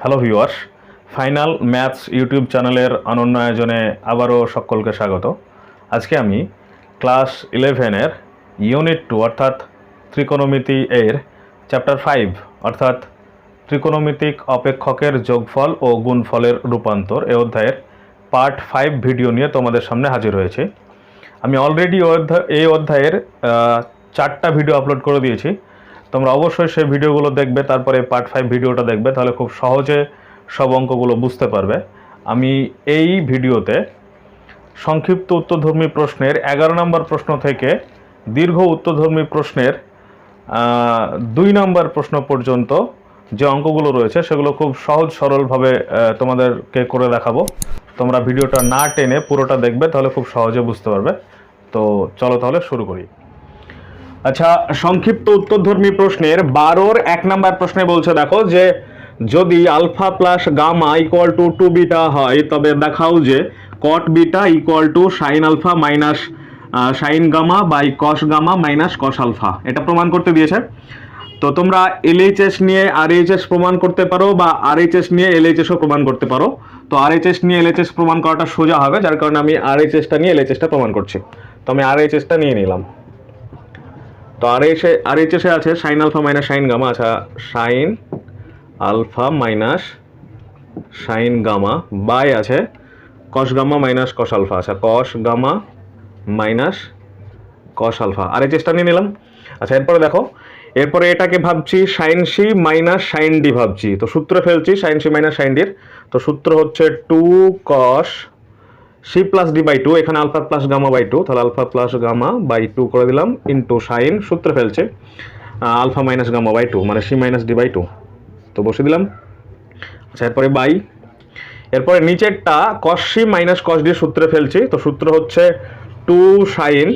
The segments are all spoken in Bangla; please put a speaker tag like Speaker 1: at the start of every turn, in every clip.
Speaker 1: Hello viewers, final maths YouTube চ্যানেলের অনন্য আয়োজনে আবারও সকলকে স্বাগত। আজকে আমি ক্লাস 11-এর ইউনিট 2 অর্থাৎ ত্রিকোণমিতি এর চ্যাপ্টার 5 অর্থাৎ ত্রিকোণমিতিক অপেক্ষকের যোগফল ও গুণফলের রূপান্তর এই অধ্যায়ের পার্ট 5 ভিডিও নিয়ে তোমাদের সামনে হাজির হয়েছি। আমি অলরেডি এই অধ্যায়ের 4টা ভিডিও আপলোড করে দিয়েছি। তোমরা অবশ্যই সেই ভিডিওগুলো দেখবে, তারপরে পার্ট 5 ভিডিওটা দেখবে, তাহলে খুব সহজে সব অঙ্কগুলো বুঝতে পারবে। আমি এই ভিডিওতে সংক্ষিপ্ত উত্তরধর্মী প্রশ্নের 11 নম্বর প্রশ্ন থেকে দীর্ঘ উত্তরধর্মী প্রশ্নের 2 নম্বর প্রশ্ন পর্যন্ত যে অঙ্কগুলো রয়েছে সেগুলো খুব সহজ সরলভাবে তোমাদেরকে করে দেখাবো। তোমরা ভিডিওটা না টেনে পুরোটা দেখবে, তাহলে খুব সহজে বুঝতে পারবে। তো চলো তাহলে শুরু করি। আচ্ছা, সংক্ষিপ্ত উত্তরধর্মী প্রশ্নের 12-র 1 নম্বর প্রশ্নে বলছে, দেখো যে যদি alpha plus gamma equal to 2 beta হয় তবে দেখাও যে cot beta equal to sine alpha minus sine gamma by cos gamma minus cos alpha. এটা প্রমাণ করতে দিয়েছে। তো তোমরা এলএইচএস নিয়ে আরএইচএস প্রমাণ করতে পারো বা আরএইচএস নিয়ে এলএইচএসও প্রমাণ করতে পারো। তো আরএইচএস নিয়ে এলএইচএস প্রমাণ করাটা সোজা হবে, যার কারণে আমি আরএইচএসটা নিয়ে এলএইচএসটা প্রমাণ করছি। তো আমি আরএইচএসটা নিয়ে নিলাম। তো আরএইচএসে আছে sine alpha minus sine gamma. আচ্ছা, sine alpha minus sine gamma by আছে cos gamma minus cos alpha. আচ্ছা, cos gamma minus cos alpha আরএইচএসটা নিয়ে নিলাম। আচ্ছা, এরপরে দেখো, এরপরে এটাকে ভাবছি sine C minus sine D ভাবছি। তো সূত্র ফেলছি সাইন সি মাইনাস সাইন ডির। তো সূত্র হচ্ছে 2 cos C plus D by 2, এখানে আলফা প্লাস গামা বাই 2, তাহলে আলফা প্লাস গামা বাই 2 করে দিলাম ইন্টু সাইন, সূত্র ফেলছে আলফা মাইনাস গামা বাই 2 মানে সি মাইনাস ডি বাই 2। তো বসে দিলাম। আচ্ছা, এরপরে বাই, এরপরে নিচেরটা cos C minus cos D সূত্রে ফেলছি। তো সূত্র হচ্ছে 2 sine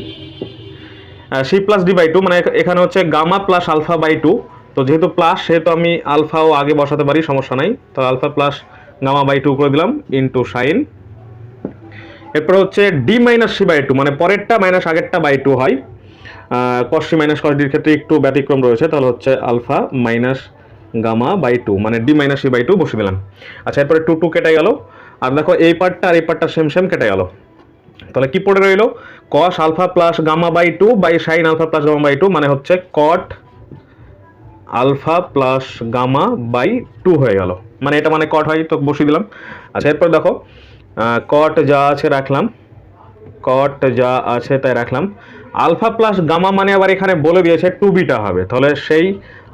Speaker 1: C plus D by 2 মানে এখানে হচ্ছে গামা প্লাস আলফা বাই 2। তো যেহেতু প্লাস সেহেতু আমি আলফাও আগে বসাতে পারি, সমস্যা নাই। তো আলফা প্লাস গামা বাই 2 করে দিলাম ইন্টু সাইন। এরপর হচ্ছে ডি মাইনাস সি বাই 2 মানে পরেরটা মাইনাস আগেরটা বাই 2 হয়। কস সি মাইনাস কস ডির ক্ষেত্রে একটু ব্যতিক্রম রয়েছে, তাহলে হচ্ছে আলফা মাইনাস গামা বাই 2 মানে ডি মাইনাস সি বাই 2 বসে দিলাম। আচ্ছা, এরপরে 2 কেটে গেল। আর দেখো এই পার্টটা আর এই পার্টটা সেম সেম কেটে গেল। তাহলে কি পড়ে রইল? Cos alpha plus gamma by 2 by sine alpha plus gamma by 2 মানে হচ্ছে cot alpha plus gamma by 2 হয়ে গেল। মানে এটা মানে কট হয়, তো বসিয়ে দিলাম। আচ্ছা, এরপর দেখো কট যা আছে রাখলাম, কট যা আছে তাই রাখলাম। আলফা প্লাস গামা মানে আবার এখানে বলে দিয়েছে 2 বিটা হবে, তাহলে সেই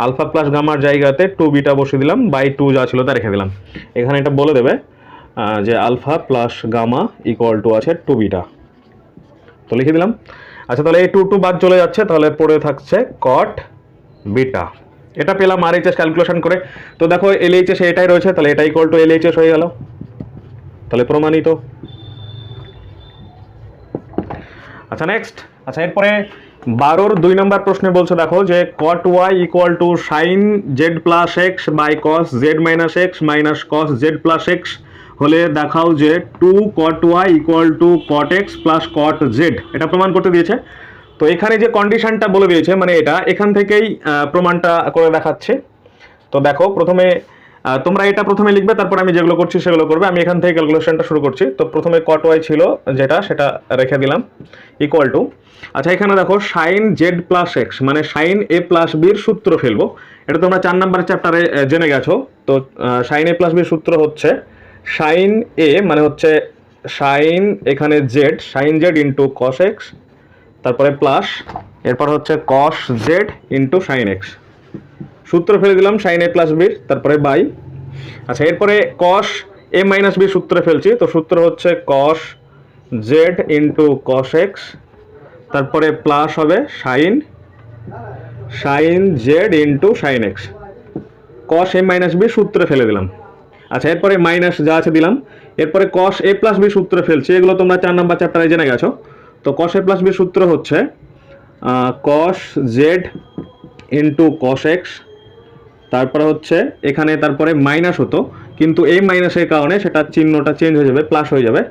Speaker 1: আলফা প্লাস গামার জায়গাতে 2 বিটা বসিয়ে দিলাম, বাই 2 যা ছিল তা রেখে দিলাম। এখানে এটা বলে দেবে যে alpha plus gamma equal to আছে 2 বিটা, তো লিখে দিলাম। আচ্ছা, তাহলে এই 2 বাদ চলে যাচ্ছে, তাহলে পড়ে থাকছে কট বিটা। এটা পেলাম আরএইচএস ক্যালকুলেশন করে। তো দেখো এলএইচএস এটাই রয়েছে, তাহলে এটা ইকুয়াল টু এলএইচএস হয়ে গেল, তাহলে প্রমাণিত। আচ্ছা, নেক্সট। আচ্ছা, এরপরে 12-র 2 নম্বর প্রশ্নে বলছে, দেখো যে cot Y equal to sine Z plus X by cos Z minus X minus cos Z plus X হলে দেখাও যে 2 cot Y equal to cot X plus cot Z. এটা প্রমাণ করতে দিয়েছে। তো এখানে যে কন্ডিশনটা বলে দিয়েছে মানে এটা এখান থেকেই প্রমাণটা করে দেখাচ্ছে। তো দেখো প্রথমে তোমরা এটা প্রথমে লিখবে, তারপর আমি যেগুলো করছি সেগুলো করবে। আমি এখান থেকে ক্যালকুলেশনটা শুরু করছি। তো প্রথমে কট ওয়াই ছিল যেটা, সেটা রেখে দিলাম ইকুয়াল টু। আচ্ছা, এখানে দেখো সাইন জেড প্লাস এক্স মানে সাইন এ প্লাস বির সূত্র ফেলবো। এটা তোমরা 4 নম্বর চ্যাপ্টারে জেনে গেছো। তো সাইন এ প্লাস বির সূত্র হচ্ছে সাইন এ মানে হচ্ছে সাইন এখানে Z, sine Z into cos X, তারপরে প্লাস এরপর হচ্ছে cos Z into sine X, সূত্র ফেলে দিলাম সাইন এ প্লাস বির, তারপরে বাই। আচ্ছা, এরপরে কস এ মাইনাস বি সূত্রে ফেলছি। তো সূত্র হচ্ছে cos Z into cos X, তারপরে প্লাস হবে sine Z into sine X, cos A minus B সূত্রে ফেলে দিলাম। আচ্ছা, এরপরে মাইনাস যা আছে দিলাম। এরপরে কস এ প্লাস বি সূত্রে ফেলছি, এগুলো তোমরা 4 নম্বর চ্যাপ্টারে জেনে গেছো। তো কস এ প্লাস বি সূত্র হচ্ছে cos Z into cos X, তারপরে হচ্ছে এখানে তারপরে মাইনাস হতো, কিন্তু এই মাইনাসের কারণে সেটা চিহ্নটা চেঞ্জ হয়ে যাবে, প্লাস হয়ে যাবে।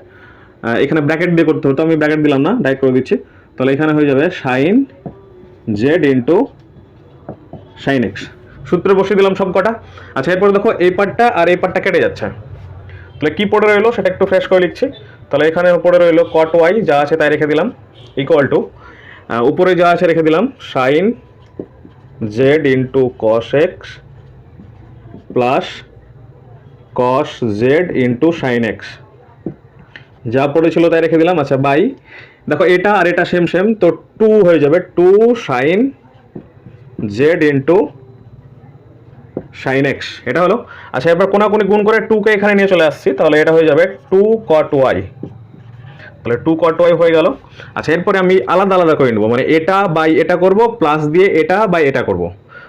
Speaker 1: এখানে ব্র্যাকেট দিয়ে করতে হতো, আমি ব্র্যাকেট দিলাম না, ডাইরেক্ট করে দিচ্ছি। তাহলে এখানে হয়ে যাবে sine Z into sine X, সূত্রে বসিয়ে দিলাম সব কটা। আচ্ছা এরপরে দেখো এই পার্টটা আর এই পার্টটা কেটে যাচ্ছে, তাহলে কি পড়ে রইলো সেটা একটু ফ্রেশ করে লিখছি। তাহলে এখানে পড়ে রইলো কট ওয়াই, যা আছে তাই রেখে দিলাম, ইকুয়াল টু উপরে যা আছে রেখে দিলাম sine Z into cos X plus cos Z into sine X, যা পড়েছিল তাই রেখে দিলাম। আচ্ছা বাই, দেখো এটা আর এটা সেম সেম, তো 2 হয়ে যাবে 2 sine Z into sine X, এটা হলো। আচ্ছা এবার কোনাকুনি গুণ করে 2কে এখানে নিয়ে চলে আসছি, তাহলে এটা হয়ে যাবে 2 কট ওয়াই, তাহলে 2 কট ওয়াই হয়ে গেল। আচ্ছা এরপরে আমি আলাদা আলাদা করে নেবো, মানে এটা বাই এটা করব প্লাস দিয়ে এটা বাই এটা করব।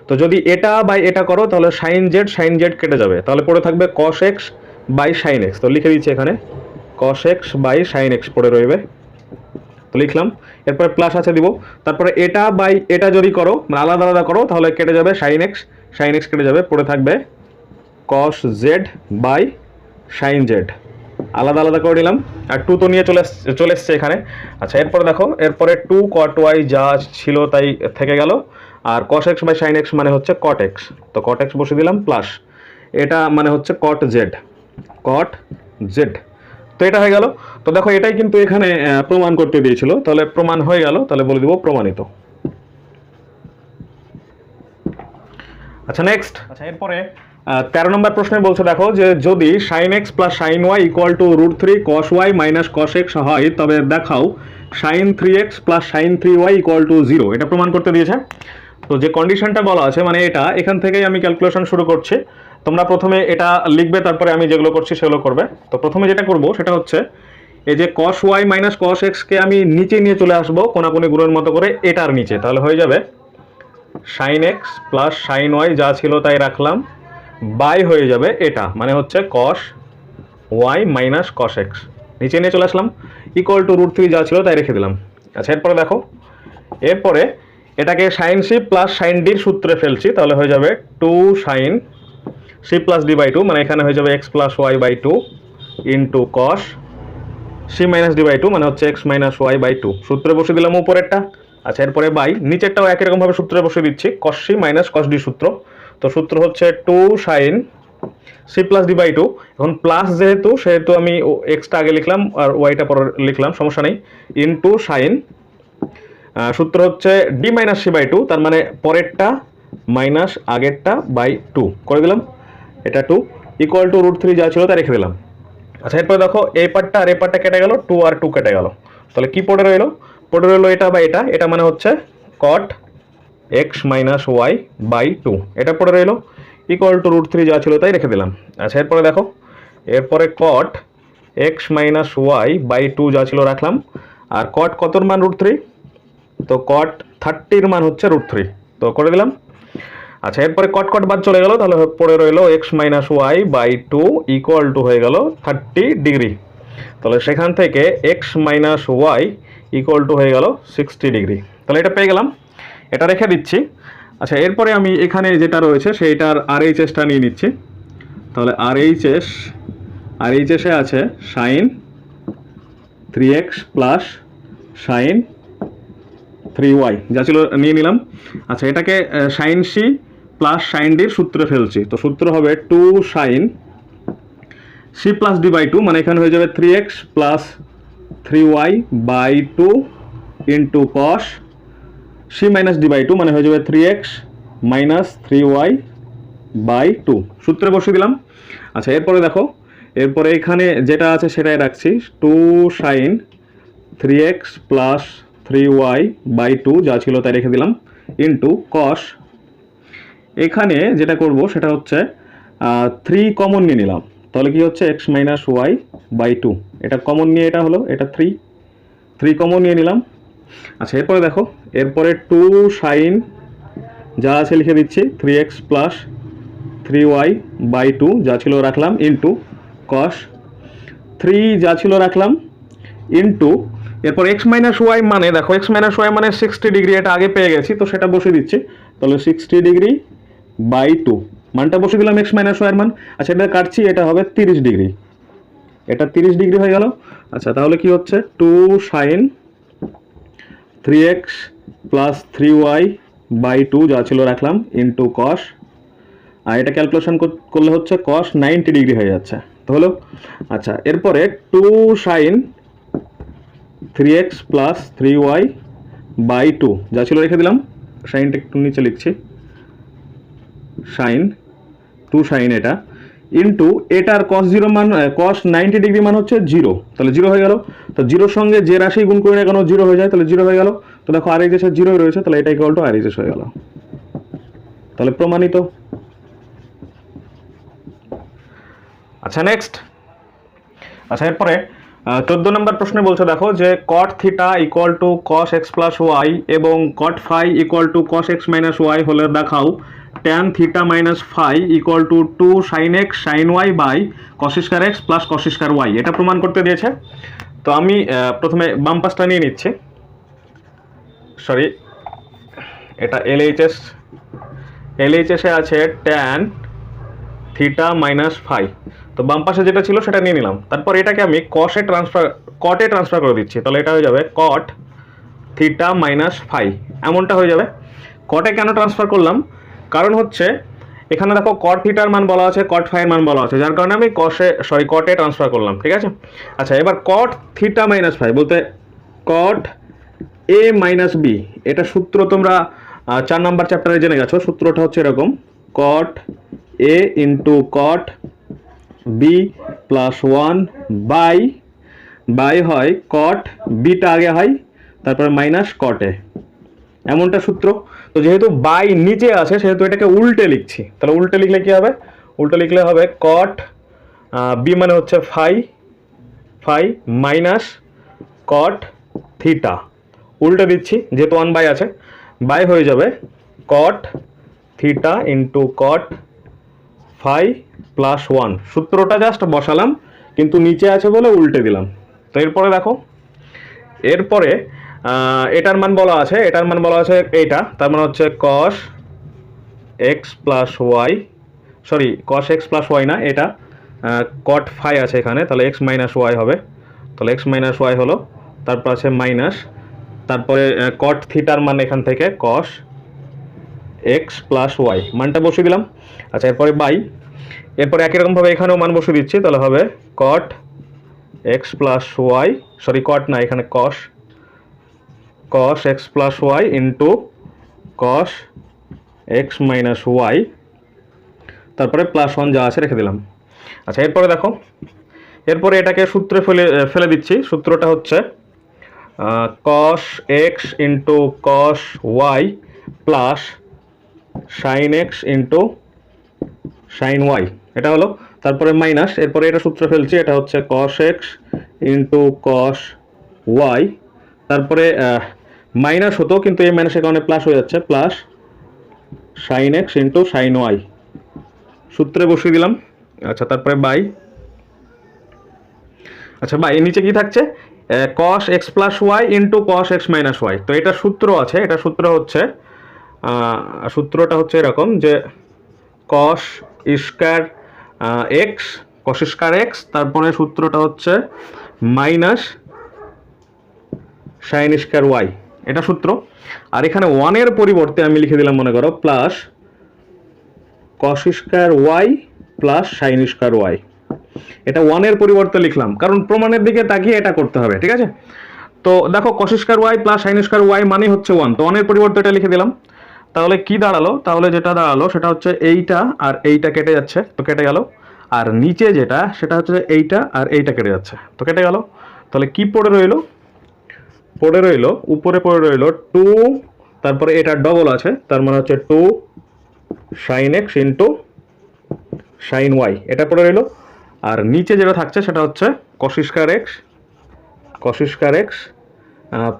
Speaker 1: তো যদি এটা বাই এটা করো তাহলে সাইন জেড কেটে যাবে, তাহলে পড়ে থাকবে cos x by sine x. তো লিখে দিচ্ছি এখানে cos x by sine x পড়ে রইবে, তো লিখলাম। এরপরে প্লাস আছে দিব, তারপরে এটা বাই এটা যদি করো মানে আলাদা আলাদা করো তাহলে কেটে যাবে সাইন এক্স কেটে যাবে, পড়ে থাকবে কস জেড বাই সাইন জেড, আলাদা আলাদা করে নিলাম। আর 2 তো নিয়ে চলে এসছে এখানে। আচ্ছা এরপরে দেখো, এরপরে 2 কট ওয়াই যা ছিল তাই থেকে গেল, আর cos x by sine x মানে হচ্ছে কট এক্স, তো কট এক্স বসে দিলাম প্লাস এটা মানে হচ্ছে কট জেড, তো এটা হয়ে গেল। তো দেখো এটাই কিন্তু এখানে প্রমাণ করতে দিয়েছিল, তাহলে প্রমাণ হয়ে গেল, তাহলে বলে দিব প্রমাণিত। আচ্ছা নেক্সট, আচ্ছা এরপরে 13 নম্বর প্রশ্নে বলছে দেখো যে যদি sine X plus sine Y equal to √3 cos Y minus cos X হয় তবে দেখাও sine 3x plus sine 3y equal to 0, এটা প্রমাণ করতে দিয়েছে। তো যে কন্ডিশনটা বলা আছে মানে এটা এখান থেকেই আমি ক্যালকুলেশন শুরু করছি, তোমরা প্রথমে এটা লিখবে তারপরে আমি যেগুলো করছি সেগুলো করবে। তো প্রথমে যেটা করব সেটা হচ্ছে এই যে cos y minus cos x কে আমি নিচে নিয়ে চলে আসবো কোনাকুনি গুণের মতো করে এটার নিচে, তাহলে হয়ে যাবে sin x plus sin y যা ছিল তাই রাখলাম বাই হয়ে যাবে এটা মানে হচ্ছে cos y minus cos x, নিচে নিয়ে চলে আসলাম ইকুয়াল টু √3 যা ছিল তাই রেখে দিলাম। আচ্ছা এরপরে দেখো, এরপরে এটাকে sin c plus sin d এর সূত্রে ফেলছি, তাহলে হয়ে যাবে 2 sin c plus d by 2, মানে এখানে হয়ে যাবে x plus y by 2 into cos c minus d by 2 মানে হচ্ছে x মাইনাস y বাই 2, সূত্রে বসে দিলাম উপরেরটা। আচ্ছা এরপরে বাই নিচেরটাও একই রকম ভাবে সূত্রে বসে দিচ্ছি cos c minus cos d সূত্র, তো সূত্র হচ্ছে 2 sin c plus d by 2, এখন প্লাস সেহেতু আমি এক্সটা আগে লিখলাম আর ওয়াইটা পরে লিখলাম সমস্যা নেই, ইন্টু সাইন সূত্র হচ্ছে d মাইনাস c বাই 2, তার মানে পরেরটা মাইনাস আগেরটা বাই 2 করে দিলাম, এটা 2 ইকুয়াল টু √3 যা ছিল তা রেখে দিলাম। আচ্ছা এরপরে দেখো এই পার্টটা আর এই পার্টটা কেটে গেল, 2 আর 2 কেটে গেল, তাহলে কি পড়ে রইলো এটা বা এটা মানে হচ্ছে cot x minus y by 2, এটা পড়ে রইলো ইকুয়াল টু √3 যা ছিল তাই রেখে দিলাম। আচ্ছা এরপরে দেখো, এরপরে cot x minus y by 2 যা ছিল রাখলাম, আর cot কতর মান √3, তো cot 30 এর মান হচ্ছে √3, তো করে দিলাম। আচ্ছা এরপরে কট বাদ চলে গেল, তাহলে পড়ে রইলো x minus Y by 2 equal to হয়ে গেল 30 ডিগ্রি, তাহলে সেখান থেকে x minus Y equal to হয়ে গেল 60 ডিগ্রি, তাহলে এটা পেয়ে গেলাম, এটা রেখে দিচ্ছি। আচ্ছা এরপরে আমি এখানে যেটা রয়েছে সেইটার RHSটা নিয়ে নিচ্ছি, তাহলে RHS এ আছে sign 3x plus sine 3y যা ছিল নিয়ে নিলাম। আচ্ছা এটাকে sine c plus sine d এর সূত্রে ফেলছি, তো সূত্র হবে 2 sine c plus d by 2, মানে এখানে হয়ে যাবে 3x plus 3y by 2 into cos c minus d by 2, মানে হয়ে যাবে 3x মাইনাস 3y বাই 2, সূত্রে বসিয়ে দিলাম। আচ্ছা এরপরে দেখো, এরপরে এখানে যেটা আছে সেটাই রাখছি 2 sign 3x plus 3y by 2 যা ছিল তাই রেখে দিলাম ইন্টু cos, এখানে যেটা করব সেটা হচ্ছে 3 কমন নিয়ে নিলাম, তাহলে কি হচ্ছে x মাইনাস ওয়াই বাই 2, এটা কমন নিয়ে এটা হলো এটা 3 কমন নিয়ে নিলাম। আচ্ছা এরপরে দেখো, এরপরে 2 সাইন যা আছে লিখে দিচ্ছি 3x প্লাস 3y বাই 2 যা ছিল রাখলাম ইন্টু cos 3 যা ছিল রাখলাম ইন্টু এরপর x মাইনাস ওয়াই মানে দেখো x মাইনাস ওয়াই মানে 60 ডিগ্রি, এটা আগে পেয়ে গেছি তো সেটা বসিয়ে দিচ্ছি, তাহলে 60 ডিগ্রি বাই 2 মানটা বসিয়ে দিলাম x মাইনাস ওয়াই এর মান। আচ্ছা এটা কাটছি, এটা হবে 30 ডিগ্রি, এটা 30 ডিগ্রি হয়ে গেল। আচ্ছা তাহলে কি হচ্ছে 2 sign 3x plus 3y by 2 যা ছিল রাখলাম ইন্টু cos আর এটা ক্যালকুলেশন করলে হচ্ছে cos 90 ডিগ্রি হয়ে যাচ্ছে, তো হলো। আচ্ছা, এরপরে 2 sin 3x plus 3y by 2 যা ছিল রেখে দিলাম, সাইনটা একটু নিচে লিখছি, সাইন 2 সাইন এটা ইন্টু এটার cos 0 মান cos 90 ডিগ্রি মান হচ্ছে 0, তাহলে 0 হয়ে গেল। তো 0 সঙ্গে যে রাশি গুণ করে না কেন 0 হয়ে যায়, তাহলে 0 হয়ে গেল। তো দেখো আর এইচএস 0 রয়েছে, তাহলে এটা ইকুয়াল টু আর এইচএস হয়ে গেল, তাহলে প্রমাণিত। আচ্ছা নেক্সট, আচ্ছা এরপরে 14 নম্বর প্রশ্নে বলছে দেখো যে cot theta equal to cos x plus Y এবং cot phi equal to cos x minus Y হলে দেখাও tan theta minus phi equal to 2 sin x sin y by cos square x plus cos square y, এটা প্রমাণ করতে দিয়েছে। তো আমি প্রথমে বাম পাশটা নিয়ে নিচ্ছি, সরি এটা LHS এ আছে tan থিটা মাইনাস ফাই, তো বাম পাশে যেটা ছিল সেটা নিয়ে নিলাম। তারপর এটাকে আমি কটে ট্রান্সফার করে দিচ্ছি, তাহলে এটা হয়ে যাবে কট থিটা মাইনাস ফাই, এমনটা হয়ে যাবে। কটে কেন ট্রান্সফার করলাম, কারণ হচ্ছে এখানে দেখো কট থিটার মান বলা আছে, কট ফাইয়ের মান বলা আছে, যার কারণে আমি কটে ট্রান্সফার করলাম, ঠিক আছে। আচ্ছা, এবার কট থিটা মাইনাস ফাই বলতে কট এ মাইনাস বি, এটা সূত্র তোমরা 4 নম্বর চ্যাপ্টারে জেনে গেছো। সূত্রটা হচ্ছে এরকম, cot A into cot B plus 1 by হয় কট বিটা আগে হয়, তারপরে মাইনাস কট এ, এমনটা সূত্র। তো যেহেতু বাই নিচে আছে সেহেতু এটাকে উল্টে লিখছি, তাহলে উল্টে লিখলে কি হবে, উল্টে লিখলে হবে কট বি মানে হচ্ছে ফাই মাইনাস কট থিটা, উল্টে দিচ্ছি যেহেতু 1 বাই আছে, বাই হয়ে যাবে cot theta into cot phi plus 1, সূত্রটা জাস্ট বসালাম কিন্তু নিচে আছে বলে উল্টে দিলাম। তো এরপরে দেখো, এরপরে এটার মান বলা আছে এইটা, তার মানে হচ্ছে cos x plus Y, sorry cos x plus Y না, এটা cot ফাই আছে এখানে, তাহলে x মাইনাস ওয়াই হবে, তাহলে x মাইনাস ওয়াই হলো, তারপর আছে মাইনাস, তারপরে cot থিটার মান এখান থেকে cos x প্লাস ওয়াই মানটা বসিয়ে দিলাম। আচ্ছা, এরপরে বাই, এরপরে একই রকমভাবে এখানেও মান বসিয়ে দিচ্ছি, তাহলে হবে cot x plus Y, sorry cot না এখানে cos x plus Y into cos x minus Y, তারপরে প্লাস 1 যা আছে রেখে দিলাম। আচ্ছা, এরপরে দেখো, এরপরে এটাকে সূত্রে ফেলে দিচ্ছি, সূত্রটা হচ্ছে cos x into cos y plus sin x into sin y, এটা হলো, তারপরে মাইনাস, এরপরে এটা সূত্র ফেলছি, এটা হচ্ছে cos x into cos y, তারপরে মাইনাস হতো কিন্তু এই মাইনাসের কারণে প্লাস হয়ে যাচ্ছে, plus sin x into sin y, সূত্রে বসিয়ে দিলাম। আচ্ছা, তারপরে বাই, আচ্ছা বাই নিচে কি থাকছে, cos x plus Y into cos x minus Y, তো এটা সূত্র আছে, এটা সূত্রটা হচ্ছে এরকম যে cos স্কয়ার x, তারপরে সূত্রটা হচ্ছে মাইনাস sin স্কয়ার y, এটা সূত্র। আর এখানে 1 এর পরিবর্তে আমি লিখে দিলাম মনে করো plus cos square y plus sin square y, এটা 1 এর পরিবর্তে লিখলাম কারণ প্রমাণের দিকে তাকিয়ে এটা করতে হবে, ঠিক আছে। তো দেখো cos square y plus sin square y মানে হচ্ছে 1, তো 1 এর পরিবর্তে এটা লিখে দিলাম। তাহলে কি দাঁড়ালো, তাহলে যেটা দাঁড়ালো সেটা হচ্ছে এইটা আর এইটা কেটে যাচ্ছে, তো কেটে গেল, আর নিচে যেটা সেটা হচ্ছে এইটা আর এইটা কেটে যাচ্ছে, তো কেটে গেল। তাহলে কি পড়ে রইলো, উপরে পড়ে রইলো 2, তারপরে এটা ডবল আছে, তার মানে হচ্ছে 2 sin x into sin y, এটা পড়ে রইলো। আর নিচে যেটা থাকছে সেটা হচ্ছে cos square x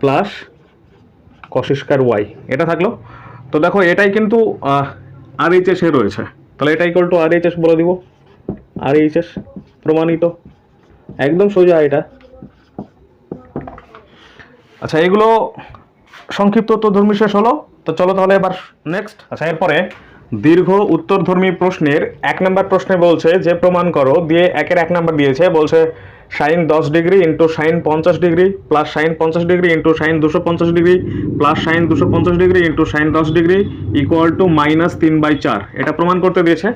Speaker 1: plus cos square y, এটা থাকলো। তো দেখো এটাই কিন্তু RHS এ রয়েছে, তাহলে এটা ইকুয়াল টু RHS বলে দিব, RHS প্রমাণিত, একদম সোজা এটা। আচ্ছা, এগুলো সংক্ষিপ্ত তথ্যধর্মী শেষ হলো, তো চলো তাহলে এবার নেক্সট। আচ্ছা, এরপরে দীর্ঘ উত্তরধর্মী প্রশ্নের 1 নম্বর প্রশ্নে বলছে যে প্রমাণ করো দিয়ে 1 নম্বর দিয়েছে, বলছে sine 10 degree into sine 50 degree plus sine 50 degree into sine 250 degree plus sine 250 degree into sine 10 degree equal to -3/4, এটা প্রমাণ করতে দিয়েছে।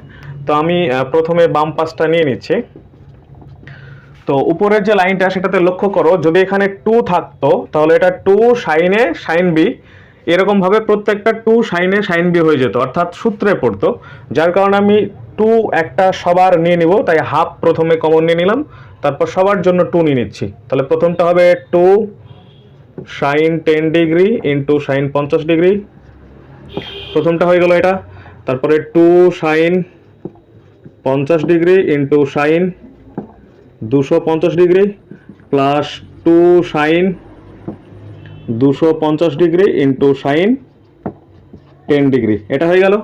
Speaker 1: তো আমি প্রথমে বাম পাশটা নিয়ে নিচ্ছি। তো উপরের যে লাইনটা সেটাতে লক্ষ্য করো, যদি এখানে 2 থাকতো তাহলে এটা 2 সাইনে সাইন বি, এরকমভাবে প্রত্যেকটা 2 সাইনে সাইন বি হয়ে যেত, অর্থাৎ সূত্রে পড়তো। যার কারণে আমি 2 একটা সবার নিয়ে নিব, তাই হাফ প্রথমে কমন নিয়ে নিলাম, তারপর সবার জন্য 2 নিয়ে নিচ্ছি। তাহলে প্রথমটা হবে 2 sine 10 degree into sine 50 degree, প্রথমটা হয়ে গেল এটা। তারপরে 2 sine 50 degree into sine 250 degree plus 2 sine 250 degree into sine 10 degree, এটা হয়ে গেল।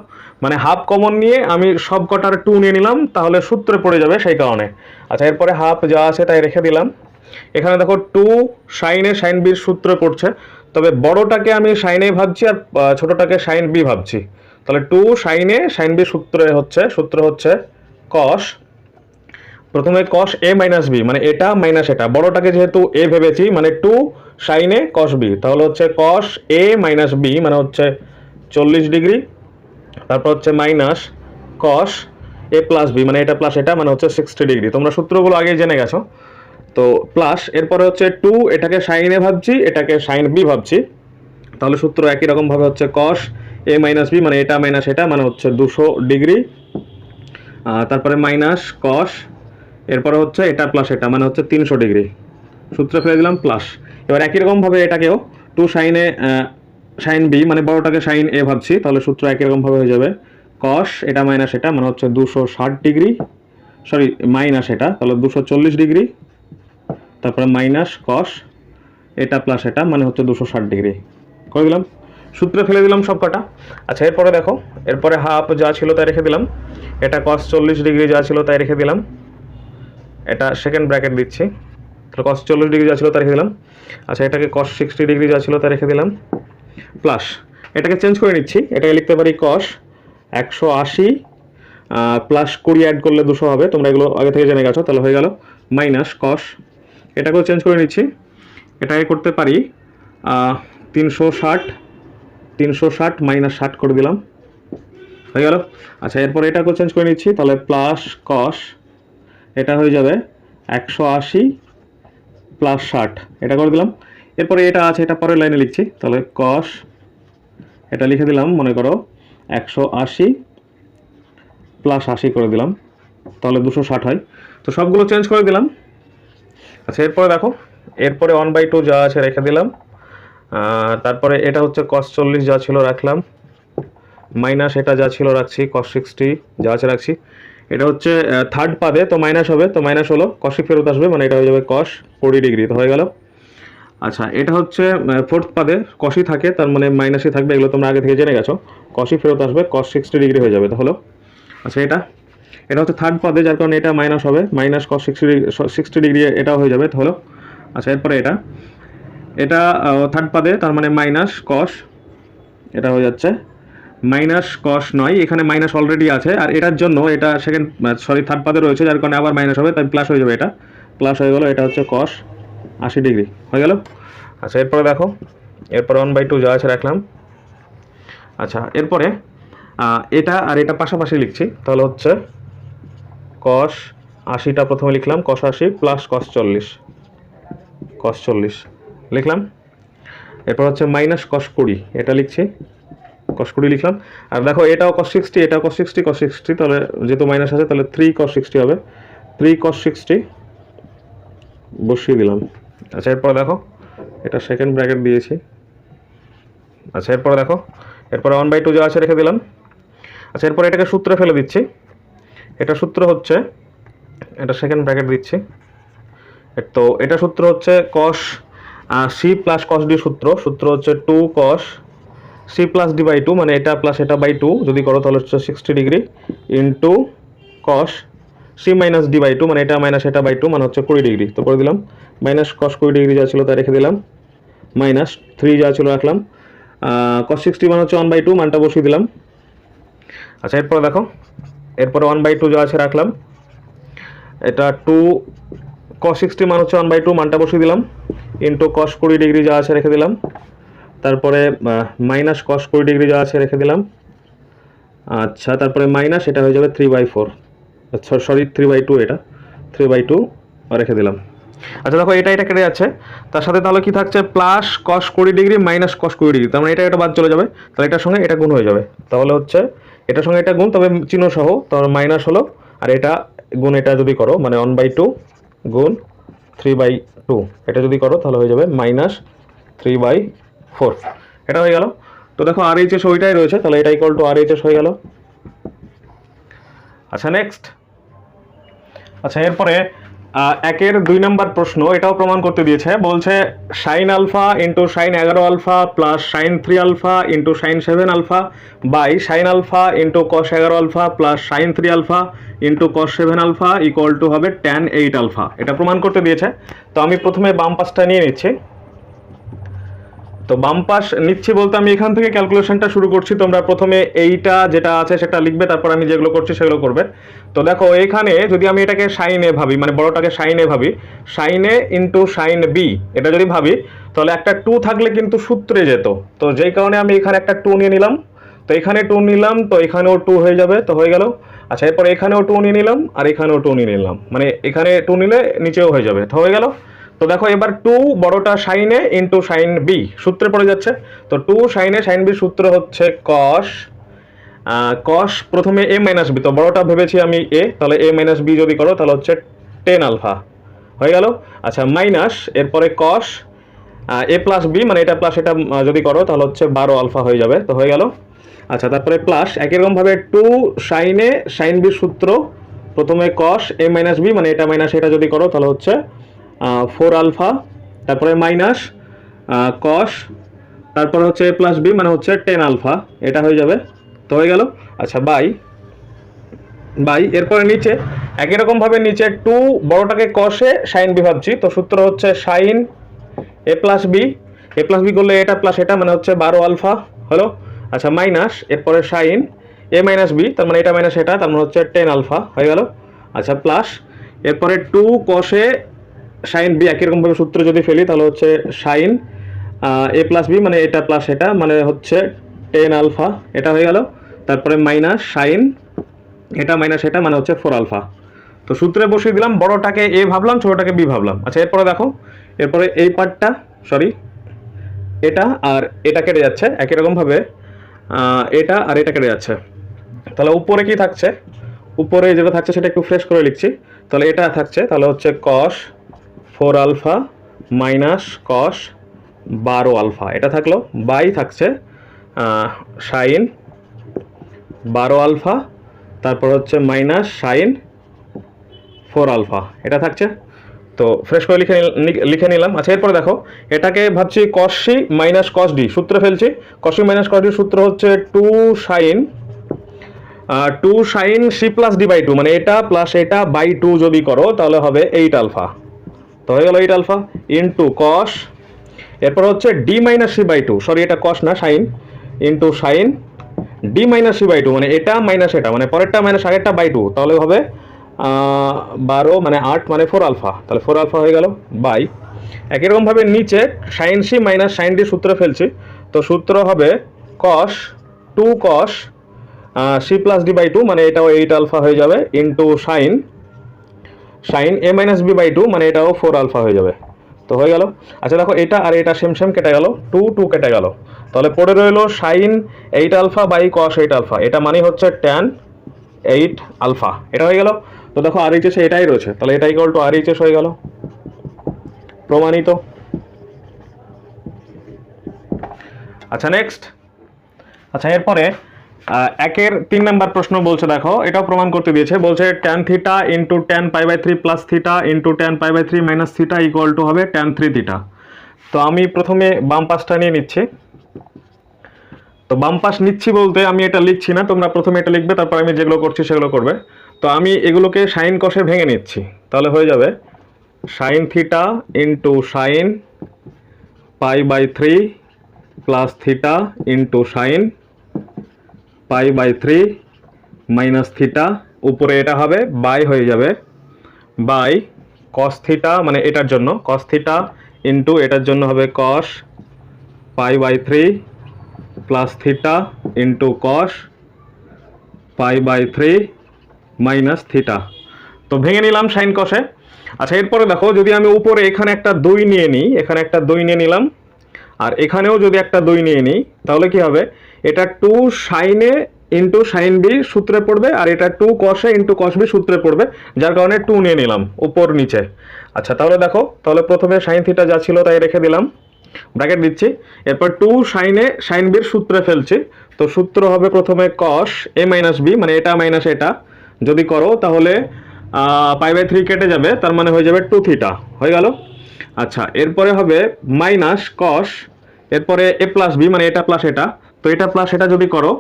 Speaker 1: মানে হাফ কমন নিয়ে আমি সব কটার 2 নিয়ে নিলাম, তাহলে সূত্রে পড়ে যাবে সেই কারণে। আচ্ছা, এরপরে হাফ যা আছে তাই রেখে দিলাম। এখানে দেখো 2 সাইনে সাইন বির সূত্রে পড়ছে, তবে বড়টাকে আমি সাইনে ভাবছি আর ছোটটাকে সাইন বি ভাবছি। তাহলে 2 সাইনে সাইন বি সূত্র হচ্ছে কস, প্রথমে কস এ মাইনাস বি, মানে এটা মাইনাস এটা, বড়টাকে যেহেতু এ ভেবেছি মানে 2 সাইনে কস বি, তাহলে হচ্ছে কস এ মাইনাস বি মানে হচ্ছে 40 ডিগ্রি, তারপর হচ্ছে মাইনাস কস এ প্লাস বি মানে এটা প্লাস এটা মানে হচ্ছে 60 ডিগ্রি। তোমরা সূত্রগুলো আগে জেনে গেছো। তো প্লাস এরপরে হচ্ছে 2, এটাকে সাইন এ ভাবছি, এটাকে সাইন বি ভাবছি, তাহলে সূত্র একই রকম ভাবে হচ্ছে কস এ মাইনাস বি মানে এটা মাইনাস এটা মানে হচ্ছে 200 ডিগ্রি, তারপরে মাইনাস কস, এরপরে হচ্ছে এটা প্লাস এটা মানে হচ্ছে 300 ডিগ্রি, সূত্রে ফেলে দিলাম প্লাস। এবার একই রকম ভাবে এটাকেও 2 সাইনে সাইন বি মানে বড়টাকে সাইন এ ভাবছি, তাহলে সূত্র একই রকম ভাবে হয়ে যাবে কস এটা মাইনাস এটা মানে হচ্ছে 260 ডিগ্রি, সরি মাইনাস এটা, তাহলে 240 ডিগ্রি, তারপরে মাইনাস কস এটা প্লাস এটা মানে হচ্ছে 260 ডিগ্রি করে দিলাম, সূত্রে ফেলে দিলাম সব কটা। আচ্ছা, এরপরে দেখো, এরপরে হাফ যা ছিল তাই রেখে দিলাম, এটা কস 40 ডিগ্রি যা ছিল তাই রেখে দিলাম, এটা সেকেন্ড ব্র্যাকেট দিচ্ছি, তাহলে কস 40 ডিগ্রি যা ছিল তাই রেখে দিলাম। আচ্ছা, এটাকে কস 60 ডিগ্রি যা ছিল তাই রেখে দিলাম, প্লাস এটাকে চেঞ্জ করে নিচ্ছি, এটাকে লিখতে পারি কস 180 প্লাস 20 অ্যাড করলে 200 হবে, তোমরা এগুলো আগে থেকে জেনে গেছো, তাহলে হয়ে গেল মাইনাস কস, এটাকেও চেঞ্জ করে নিচ্ছি, এটাকে করতে পারি 360 মাইনাস 60 করে দিলাম, হয়ে গেল। আচ্ছা, এরপর এটাকেও চেঞ্জ করে নিচ্ছি, তাহলে প্লাস কস, এটা হয়ে যাবে 180 প্লাস 60, এটা করে দিলাম। এরপরে এটা আছে, এটা পরের লাইনে লিখছি, তাহলে কস এটা লিখে দিলাম, মনে করো 180 প্লাস 80 করে দিলাম, তাহলে 260 হয়। তো সবগুলো চেঞ্জ করে দিলাম। আচ্ছা, এরপরে দেখো, এরপরে 1/2 যা আছে রেখে দিলাম, তারপরে এটা হচ্ছে কস 40 যা ছিল রাখলাম, মাইনাস এটা যা ছিল রাখছি, কস 60 যা আছে রাখছি, এটা হচ্ছে থার্ড পাদে তো মাইনাস হবে, তো মাইনাস হলো কসই ফেরত আসবে মানে এটা হয়ে যাবে কস 40 ডিগ্রি, তো হয়ে গেল। আচ্ছা, এটা হচ্ছে ফোর্থ পাদে কসই থাকে, তার মানে মাইনাসই থাকবে, এগুলো তোমরা আগে থেকে জেনে গেছো, কসই ফেরত আসবে, কস 60 ডিগ্রি হয়ে যাবে, তাহলে আচ্ছা এটা হচ্ছে থার্ড পাদে, যার কারণে এটা মাইনাস হবে, মাইনাস কস 60 ডিগ্রি এটাও হয়ে যাবে, তাহলে আচ্ছা, এরপরে এটা থার্ড পাদে, তার মানে মাইনাস কস, এটা হয়ে যাচ্ছে মাইনাস কস নয়, এখানে মাইনাস অলরেডি আছে, আর এটার জন্য এটা থার্ড পাদে রয়েছে, যার কারণে আবার মাইনাস হবে, তাই প্লাস হয়ে যাবে, এটা প্লাস হয়ে গেল, এটা হচ্ছে কস 80 ডিগ্রি হয়ে গেল। আচ্ছা, এরপরে দেখো, এরপরে 1/2 যা আছে রাখলাম। আচ্ছা, এরপরে এটা আর এটা পাশাপাশি লিখছি, তাহলে হচ্ছে কস 80টা প্রথমে লিখলাম, কস 80 প্লাস কস 40 লিখলাম, এরপর হচ্ছে মাইনাস কস 20 এটা লিখছি, কস 20 লিখলাম। আর দেখো, এটাও কস 60, এটাও কস 60, তাহলে যেহেতু মাইনাস আছে তাহলে 3 কস 60 হবে, 3 কস 60 বসিয়ে দিলাম। আচ্ছা, এরপর দেখো, এটা সেকেন্ড ব্র্যাকেট দিয়েছি। আচ্ছা, এরপরে দেখো, এরপরে 1/2 যা আছে রেখে দিলাম। আচ্ছা, এরপর এটাকে সূত্রে ফেলে দিচ্ছি, এটা সূত্র হচ্ছে, এটা সেকেন্ড ব্র্যাকেট দিচ্ছি, তো এটা সূত্র হচ্ছে cos C plus cos D, সূত্র হচ্ছে 2 cos C plus D by 2 মানে এটা প্লাস এটা বাই 2 যদি করো তাহলে হচ্ছে 60 degree into cos C minus D by 2 মানে এটা মাইনাস এটা বাই 2 মানে হচ্ছে 20 ডিগ্রি, তো করে দিলাম। মাইনাস কস 20 ডিগ্রি যা ছিল তা রেখে দিলাম, মাইনাস 3 যা ছিল রাখলাম, কস 60 মানে হচ্ছে 1/2 মানটা বসিয়ে দিলাম। আচ্ছা এরপরে দেখো, এরপরে 1/2 যা আছে রাখলাম, এটা 2 cos 60 মান হচ্ছে 1/2, মানটা বসিয়ে দিলাম, ইন্টু cos 20 ডিগ্রি যা আছে রেখে দিলাম, তারপরে মাইনাস cos 20 ডিগ্রি যা আছে রেখে দিলাম। আচ্ছা তারপরে মাইনাস এটা হয়ে যাবে 3/4, সরি 3/2, এটা 3/2 রেখে দিলাম। আচ্ছা দেখো এটা কেটে যাচ্ছে, তার সাথে তাহলে কি থাকছে, plus cos 20 degree minus cos 20 degree, তার মানে এটা বাদ চলে যাবে, তাহলে এটার সঙ্গে এটা গুণ হয়ে যাবে, তাহলে হচ্ছে এটার সঙ্গে এটা গুণ, তবে চিহ্ন সহ, তাহলে মাইনাস হলো, আর এটা গুণ এটা যদি করো মানে 1/2 গুণ 3/2, এটা যদি করো তাহলে হয়ে যাবে মাইনাস 3/4, এটা হয়ে গেল। তো দেখো RHS ওইটাই রয়েছে, তাহলে এটা ইকুয়াল টু RHS হয়ে গেল। আচ্ছা নেক্সট, আচ্ছা এরপরে 1-এর 2 নম্বর প্রশ্ন, এটাও প্রমাণ করতে দিয়েছে, বলছে sin alpha into sin 11 alpha plus sin 3 alpha into sin 7 alpha by sin alpha into cos 11 alpha plus sin 3 alpha into cos 7 alpha equal to হবে tan 8 আলফা, এটা প্রমাণ করতে দিয়েছে। তো আমি প্রথমে বাম পাশটা নিয়ে নিচ্ছি। তো বাম পাশ নিচ্ছি বলতে আমি এখান থেকে ক্যালকুলেশনটা শুরু করছি, তোমরা প্রথমে এইটা যেটা আছে সেটা লিখবে, তারপর আমি যেগুলো করছি সেগুলো করবে। তো দেখো এখানে যদি আমি এটাকে সাইনে ভাবি, মানে বড়টাকে সাইনে ভাবি, সাইনে ইন্টু সাইন বি, এটা যদি ভাবি তাহলে একটা 2 থাকলে কিন্তু সূত্রে যেত, তো যেই কারণে আমি এখানে একটা 2 নিয়ে নিলাম, তো এখানে 2 নিলাম, তো এখানেও 2 হয়ে যাবে, তো হয়ে গেল। আচ্ছা এরপর এখানেও 2 নিয়ে নিলাম, আর এখানেও 2 নিয়ে নিলাম, মানে এখানে 2 নিলে নিচেও হয়ে যাবে, তো হয়ে গেল। তো দেখো এবার 2 বড়টা সাইনে ইন্টু সাইন বি সূত্রে পড়ে যাচ্ছে, তো 2 সাইনে সাইন বি সূত্র হচ্ছে কস প্রথমে এ মাইনাস বি, তো বড়টা ভেবেছি আমি এ, তাহলে এ মাইনাস বি যদি করো তাহলে হচ্ছে 10 আলফা হয়ে গেল। আচ্ছা মাইনাস এরপরে কস এ প্লাস বি, মানে এটা প্লাস এটা যদি করো তাহলে হচ্ছে 12 আলফা হয়ে যাবে, তো হয়ে গেল। আচ্ছা তারপরে প্লাস একই রকমভাবে 2 সাইনে সাইন বি সূত্র, প্রথমে কস এ মাইনাস বি, মানে এটা মাইনাস এটা যদি করো তাহলে হচ্ছে 4 আলফা, তারপরে মাইনাস কস, তারপরে হচ্ছে এ প্লাস বি মানে হচ্ছে 10 আলফা, এটা হয়ে যাবে, তো হয়ে গেল। আচ্ছা বাই এরপরে নিচে একই রকমভাবে নিচে 2 বড়টাকে কসে সাইন বি ভাবছি, তো সূত্র হচ্ছে সাইন এ প্লাস বি করলে এটা প্লাস এটা মানে হচ্ছে 12 আলফা হলো। আচ্ছা মাইনাস এরপরে সাইন এ মাইনাস বি, তার মানে এটা মাইনাস এটা, তার মানে হচ্ছে 10 আলফা হয়ে গেল। আচ্ছা প্লাস এরপরে 2 কসে সাইন বি, একই রকমভাবে সূত্র যদি ফেলি তাহলে হচ্ছে সাইন এ প্লাস বি, মানে এটা প্লাস এটা মানে হচ্ছে 10 আলফা, এটা হয়ে গেল। তারপরে মাইনাস সাইন এটা মাইনাস এটা মানে হচ্ছে 4 আলফা, তো সূত্রে বসিয়ে দিলাম, বড়টাকে এ ভাবলাম, ছোটটাকে বি ভাবলাম। আচ্ছা এরপরে দেখো, এরপরে এই পার্টটা সরি এটা আর এটা কেটে যাচ্ছে, একই রকমভাবে এটা আর এটা কেটে যাচ্ছে, তাহলে উপরে কি থাকছে, উপরে যেটা থাকছে সেটা একটু ফ্রেশ করে লিখছি, তাহলে এটা থাকছে, তাহলে হচ্ছে কস 4 আলফা মাইনাস কস 12 আলফা, এটা থাকলো, বাই থাকছে সাইন 12 আলফা, তারপর হচ্ছে মাইনাস সাইন 4 আলফা, এটা থাকছে, তো ফ্রেশ করে লিখে নিলাম। আচ্ছা এরপরে দেখো এটাকে ভাবছি cos C minus cos D, সূত্রে ফেলছি, cos C minus cos D সূত্র হচ্ছে 2 sine C plus D by 2, মানে এটা প্লাস এটা বাই 2 যদি করো তাহলে হবে 8 আলফা, তো হয়ে গেল 8 আলফা ইন্টু কস, এরপর হচ্ছে d minus c by 2, sorry এটা কস না sine, into sine d minus c by 2, মানে এটা মাইনাস এটা, মানে পরেরটা মাইনাস আগেরটা বাই 2, তাহলে হবে 12 মানে 8 মানে 4 আলফা, তাহলে 4 আলফা হয়ে গেল, বাই একই রকমভাবে নিচে sine C minus sine d সূত্র ফেলছি, তো সূত্র হবে cos 2 cos C plus D by 2, মানে এটাও 8 আলফা হয়ে যাবে, into sine a minus b by 2, মানে এটাও 4 আলফা হয়ে যাবে, তো হয়ে গেল। আচ্ছা দেখো এটা আর এটা সেম কেটে গেল, 2 কেটে গেল, তাহলে পড়ে রইল sine 8 alpha by cos 8 alpha, এটা মানে হচ্ছে ট্যান 8 আলফা, এটা হয়ে গেল। তো দেখো RHS এটাই রয়েছে, তাহলে এটা ইকুয়াল টু RHS হয়ে গেল, প্রমাণিত। আচ্ছা নেক্সট, আচ্ছা এরপরে 1-এর 3 নম্বর প্রশ্ন বলছে, দেখো এটাও প্রমাণ করতে দিয়েছে, বলছে tan theta into tan pi by 3 plus theta into tan pi by 3 minus theta equal to হবে ট্যান 3 থিটা। তো আমি প্রথমে বাম পাশটা নিয়ে নিচ্ছি, তো বাম পাশ নিচ্ছি বলতে আমি এটা লিখছি না, তোমরা প্রথমে এটা লিখবে, তারপর আমি যেগুলো করছি সেগুলো করবে। তো আমি এগুলোকে সাইন কষে ভেঙে নিচ্ছি, তাহলে হয়ে যাবে sine theta into sine pi by 3 plus theta into sine pi by 3 minus theta, উপরে এটা হবে বাই হয়ে যাবে বাই কস থিটা, মানে এটার জন্য কস থিটা ইন্টু এটার জন্য হবে cos π/3 plus theta into cos π/3 minus theta. তো ভেঙে নিলাম সাইন কসে। আচ্ছা, এরপরে দেখো যদি আমি উপরে এখানে একটা 2 নিয়ে নিই, এখানে একটা 2 নিয়ে নিলাম, আর এখানেও যদি একটা 2 নিয়ে নিই, তাহলে কি হবে, এটা 2 সাইনে ইন্টু সাইন বি সূত্রে পড়বে, আর এটা 2 কসে ইন্টু কস বি সূত্রে পড়বে, যার কারণে 2 নিয়ে নিলাম উপর নিচে। আচ্ছা, তাহলে দেখো, তাহলে প্রথমে সাইন থিটা যা ছিল তাই রেখে দিলাম, ব্র্যাকেট দিচ্ছি, এরপর 2 সাইনে সাইন বির সূত্রে ফেলছি। তো সূত্র হবে প্রথমে কস এ মাইনাস বি, মানে এটা মাইনাস এটা যদি করো তাহলে π/3 কেটে যাবে, তার মানে হয়ে যাবে 2 থিটা, হয়ে গেল। আচ্ছা, এরপরে হবে মাইনাস কস, এরপরে এ প্লাস বি, মানে এটা প্লাস এটা, তো এটা প্লাস এটা যদি করো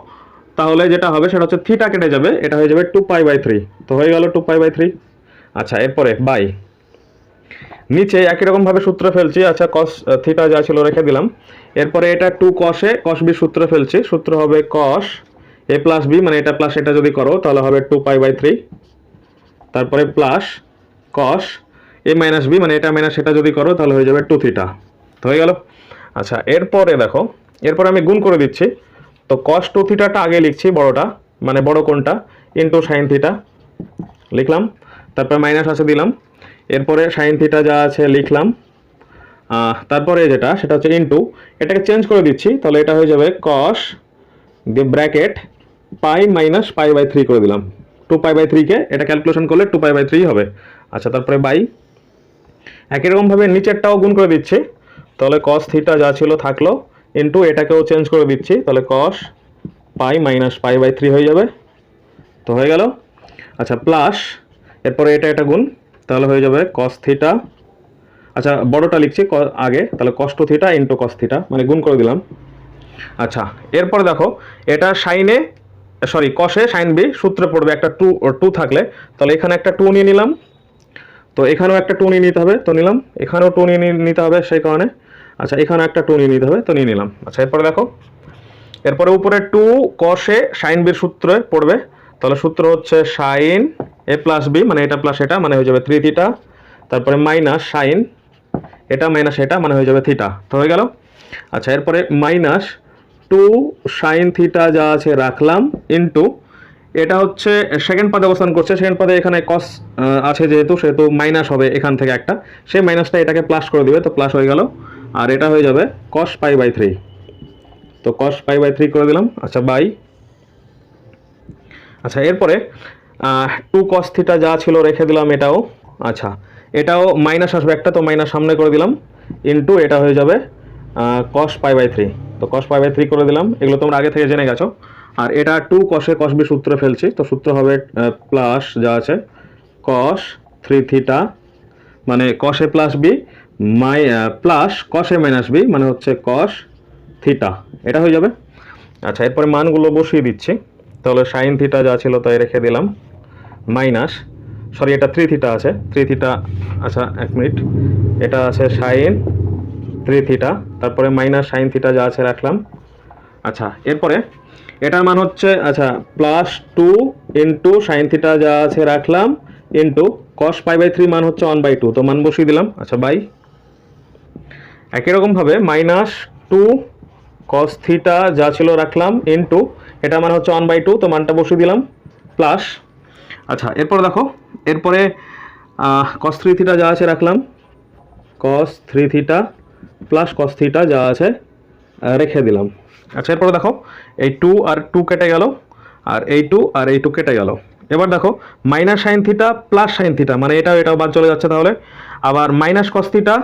Speaker 1: তাহলে যেটা হবে সেটা হচ্ছে থিটা কেটে যাবে, এটা হয়ে যাবে 2π/3, তো হয়ে গেল 2π/3। আচ্ছা, এরপরে বাই নিচে একই রকম ভাবে সূত্র ফেলছি। আচ্ছা, কস থিটা যা ছিল রেখে দিলাম, এরপরে এটা 2 কসে কস বি সূত্র ফেলছি, সূত্র হবে কস এ প্লাস বি, মানে এটা প্লাস এটা যদি করো তাহলে হবে 2π/3, তারপরে plus cos A minus B, মানে এটা মাইনাস এটা যদি করো তাহলে হয়ে যাবে 2 থিটা, তো হয়ে গেল। আচ্ছা, এরপরে দেখো, এরপরে আমি গুণ করে দিচ্ছি। তো কস 2 থিটাটা আগে লিখছি, বড়টা, মানে বড় কোণটা, ইন্টু সাইন থিটা লিখলাম, তারপরে মাইনাস আছে দিলাম, এরপরে সাইন থিটা যা আছে লিখলাম, তারপরে যেটা সেটা হচ্ছে ইন্টু, এটাকে চেঞ্জ করে দিচ্ছি, তাহলে এটা হয়ে যাবে কস দিয়ে ব্র্যাকেট পাই মাইনাস π/3 করে দিলাম, 2π/3 কে এটা ক্যালকুলেশন করলে 2π/3 হবে। আচ্ছা, তারপরে বাই একই রকমভাবে নিচেরটাও গুণ করে দিচ্ছি, তাহলে কস থিটা যা ছিল থাকলো, ইন্টু এটাকেও চেঞ্জ করে দিচ্ছি, তাহলে কস পাই মাইনাস π/3 হয়ে যাবে, তো হয়ে গেল। আচ্ছা, প্লাস এরপরে এটা এটা গুণ, তাহলে হয়ে যাবে কস থিটা, আচ্ছা বড়টা লিখছি আগে, তাহলে কস 2 থিটা ইন্টু কস থিটা, মানে গুণ করে দিলাম। আচ্ছা, এরপরে দেখো, এটা সাইনে সরি কসে সাইন বি সূত্রে পড়বে, একটা 2 থাকলে, তাহলে এখানে একটা 2 নিয়ে নিলাম, তো এখানেও একটা 2 নিয়ে নিতে হবে, তো নিলাম, এখানেও 2 নিয়ে নিতে হবে সেই কারণে। আচ্ছা, এখানেও একটা 2 নিয়ে নিতে হবে, তো নিয়ে নিলাম। আচ্ছা, এরপরে দেখো, এরপরে উপরে 2 কসে সাইন বির সূত্রে পড়বে, তাহলে সূত্র হচ্ছে সাইন এ প্লাস বি, মানে এটা প্লাস এটা, মানে হয়ে যাবে 3 থিটা, তারপরে মাইনাস সাইন এটা মাইনাস এটা, মানে হয়ে যাবে থিটা, তো হয়ে গেল। আচ্ছা, এরপরে মাইনাস 2 সাইন থিটা যা আছে রাখলাম, ইন্টু এটা হচ্ছে সেকেন্ড পদে অবস্থান করছে, সেকেন্ড পদে এখানে কস আছে যেহেতু, সেহেতু মাইনাস হবে এখান থেকে একটা, সেই মাইনাসটা এটাকে প্লাস করে দিবে, তো প্লাস হয়ে গেল, আর এটা হয়ে যাবে কস π/3, তো কস π/3 করে দিলাম। আচ্ছা, বাই আচ্ছা, এরপরে 2 কস থিটা যা ছিল রেখে দিলাম এটাও। আচ্ছা, এটাও মাইনাস আসবে একটা, তো মাইনাস সামনে করে দিলাম, ইন্টু এটা হয়ে যাবে কস π/3, তো কস π/3 করে দিলাম, এগুলো তোমরা আগে থেকে জেনে গেছো। আর এটা 2 কসে কস বি সূত্রে ফেলছি, তো সূত্র হবে প্লাস যা আছে কস 3 থিটা, মানে কস এ plus B plus cos A minus B, মানে হচ্ছে কস থিটা, এটা হয়ে যাবে। আচ্ছা, এরপরে মানগুলো বসিয়ে দিচ্ছি, তাহলে সাইন থিটা যা ছিল তাই রেখে দিলাম, মাইনাস সরি এটা 3 থিটা আছে, 3 থিটা, আচ্ছা 1 মিনিট, এটা আছে সাইন 3 থিটা, তারপরে মাইনাস সাইন থিটা যা আছে রাখলাম। আচ্ছা, এরপরে এটার মান হচ্ছে, আচ্ছা প্লাস 2 ইন্টু সাইন থিটা যা আছে রাখলাম, ইন্টু কস π/3 মান হচ্ছে 1/2, তো মান বসিয়ে দিলাম। আচ্ছা, বাই একই রকমভাবে মাইনাস 2 কস থিটা যা ছিল রাখলাম, ইন্টু এটা মান হচ্ছে 1/2, তো মানটা বসিয়ে দিলাম, প্লাস। আচ্ছা, এরপরে দেখো, এরপরে কস 3 থিটা যা আছে রাখলাম, কস 3 থিটা প্লাস কস থিটা যা আছে রেখে দিলাম। আচ্ছা, এরপরে দেখো, এই 2 আর 2 কেটে গেল, আর এই 2 আর এই 2 কেটে গেল। এবার দেখো, minus sine theta plus sine theta, মানে এটাও বাদ চলে যাচ্ছে, তাহলে আবার minus cos theta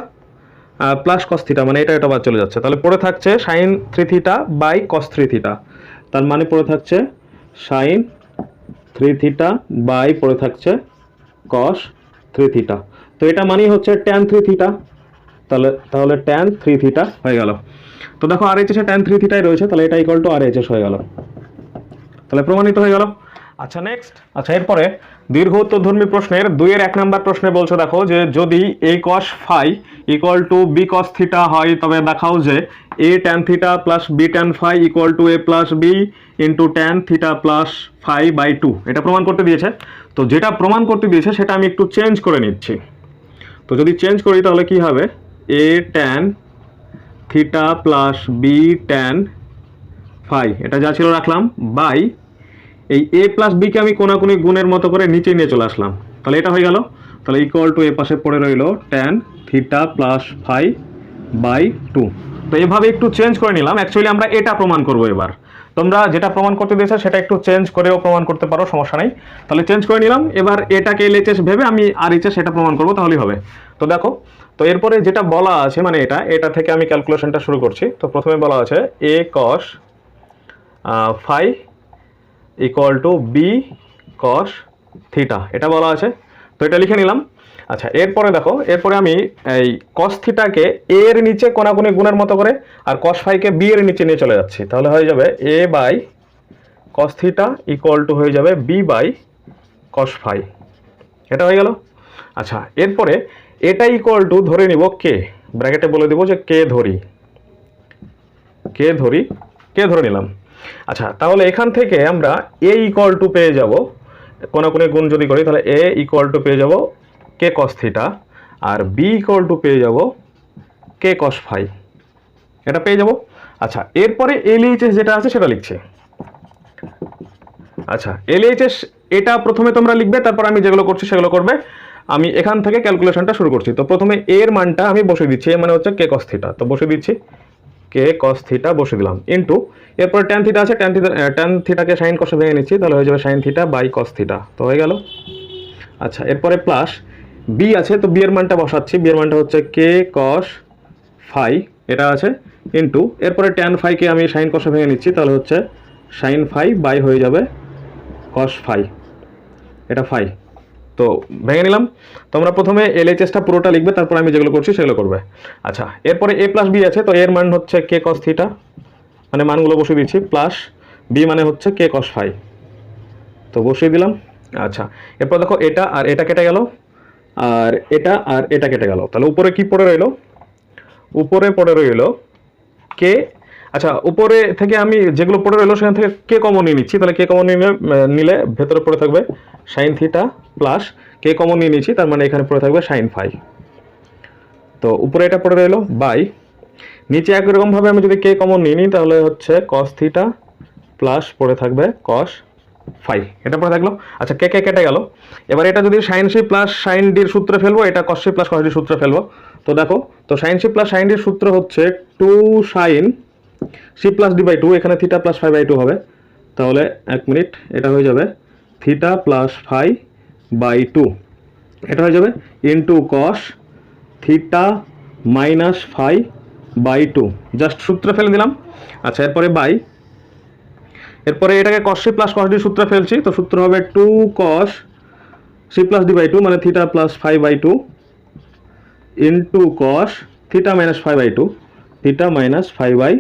Speaker 1: plus cos theta, মানে এটা বাদ চলে যাচ্ছে, তাহলে পড়ে থাকছে sine 3 theta by cos 3 theta, তার মানে পড়ে থাকছে সাইন 3 থিটা বাই পড়ে থাকছে কস 3 থিটা, তো এটা মানেই হচ্ছে ট্যান 3 থিটা, তাহলে ট্যান 3 থিটা হয়ে গেল। তো দেখো RHS এ ট্যান 3 থিটাই রয়েছে, তাহলে এটা ইকুয়াল টু RHS হয়ে গেল, তাহলে প্রমাণিত হয়ে গেল। আচ্ছা, নেক্সট, আচ্ছা এরপরে দীর্ঘ উত্তরধর্মী প্রশ্নের 2-এর 1 নম্বর প্রশ্নে বলছে দেখো যে যদি a cos phi equal to b cos theta হয় তবে দেখাও যে a tan theta plus b tan phi equal to a plus b into tan theta plus phi by 2। এটা প্রমাণ করতে দিয়েছে। তো যেটা প্রমাণ করতে দিয়েছে সেটা আমি একটু চেঞ্জ করে নিচ্ছি। তো যদি চেঞ্জ করি তাহলে কি হবে, a tan theta plus b tan phi এটা যা ছিল রাখলাম বাই এই a প্লাস b কে আমি কোনাকুনি গুণের মতো করে নিচে নিয়ে চলে আসলাম। তাহলে এটা হয়ে গেল। তাহলে ইকুয়াল টু এ পাশে পড়ে রইল tan theta plus phi by 2। তো এভাবে একটু চেঞ্জ করে নিলাম। অ্যাকচুয়ালি আমরা এটা প্রমাণ করব এবার। তোমরা যেটা প্রমাণ করতে দিয়েছো সেটা একটু চেঞ্জ করেও প্রমাণ করতে পারো, সমস্যা নাই। তাহলে চেঞ্জ করে নিলাম। এবার এটাকে LHS ভেবে আমি RHS এটা প্রমাণ করব, তাহলেই হবে। তো দেখো, তো এরপরে যেটা বলা আছে মানে এটা থেকে আমি ক্যালকুলেশনটা শুরু করছি। তো প্রথমে বলা আছে a cos phi equal to b cos theta, এটা বলা আছে। তো এটা লিখে নিলাম। আচ্ছা, এরপরে দেখো, এরপরে আমি এই cos থিটাকে a এর নিচে কোনাকুনি গুণের মতো করে আর cos phi কে b এর নিচে নিয়ে চলে যাচ্ছি। তাহলে হয়ে যাবে a by cos theta equal to হয়ে যাবে b বাই cos phi। এটা হয়ে গেল। আচ্ছা, এরপরে এটা ইকুয়াল টু ধরে নিব k, ব্র্যাকেটে বলে দেব যে k ধরে নিলাম। আচ্ছা, তাহলে এখান থেকে আমরা a ইকুয়াল টু পেয়ে যাব, কোনাকুনি গুণ যদি করি তাহলে a ইকুয়াল টু পেয়ে যাব k cos থিটা আর b ইকুয়াল টু পেয়ে যাব k cos phi, এটা পেয়ে যাব। আচ্ছা, এরপরে LHS যেটা আছে সেটা লিখছি। আচ্ছা, LHS এটা প্রথমে তোমরা লিখবে, তারপর আমি যেগুলো করছি সেগুলো করবে। আমি এখান থেকে ক্যালকুলেশনটা শুরু করছি। তো প্রথমে এর মানটা আমি বসে দিচ্ছি, এর মানে হচ্ছে k cos থিটা। তো বসে দিচ্ছি k cos থিটা বসে দিলাম ইন্টু এরপরে tan থিটা আছে, tan থিটাকে sin cos ভেঙে নিচ্ছি, তাহলে হয়ে যাবে sin theta by cos theta. তো হয়ে গেল। আচ্ছা, এরপরে প্লাস b আছে, তো b এর মানটা বসাচ্ছি। b এর মানটা হচ্ছে k cos phi এটা আছে ইন্টু এরপরে tan phi কে আমি sin cos ভেঙে নিচ্ছি, তাহলে হচ্ছে sin phi বাই হয়ে যাবে cos phi, এটা phi। তো ভেঙে নিলাম। তোমরা প্রথমে LHSটা পুরোটা লিখবে, তারপর আমি যেগুলো করছি সেগুলো করবে। আচ্ছা, এরপরে a প্লাস b আছে, তো এর মান হচ্ছে k cos থিটা, মানে মানগুলো বসিয়ে দিচ্ছি, প্লাস b মানে হচ্ছে k cos phi, তো বসিয়ে দিলাম। আচ্ছা, এরপর দেখো এটা আর এটা কেটে গেল আর এটা কেটে গেল। তাহলে উপরে কি পড়ে রইল, উপরে পড়ে রইল k। আচ্ছা, উপরে থেকে আমি যেগুলো পড়ে রইলো সেখান থেকে k কমন নিয়ে নিচ্ছি। তাহলে k কমন নিলে ভেতরে পড়ে থাকবে sin theta plus k common নিয়ে নিচ্ছি, তার মানে এখানে পড়ে থাকবে sin phi। তো উপরে এটা পড়ে রইলো বাই নিচে একই রকম ভাবে আমি যদি k কমন নিয়ে নিই তাহলে হচ্ছে cos থিটা প্লাস পড়ে থাকবে cos phi, এটা পড়ে থাকলো। আচ্ছা, k কেটে গেল। এবার এটা যদি sin c plus sin d এর সূত্রে ফেলবো, এটা cos c plus cos d এর সূত্রে ফেলবো। তো দেখো, তো sin c plus sin d এর সূত্র হচ্ছে 2 sin c plus d by 2, এখানে থিটা প্লাস phi বাই 2 হবে। তাহলে এক মিনিট, এটা হয়ে যাবে থিটা প্লাস phi বাই 2, এটা হয়ে যাবে into cos theta minus phi by 2, just সূত্র ফেলে দিলাম। আচ্ছা, এরপরে বাই, এরপরে এটাকে cos c plus cos d সূত্রে ফেলছি। তো সূত্র হবে 2 cos c plus d by 2 মানে theta plus phi by 2 into cos theta minus phi by 2, theta minus phi by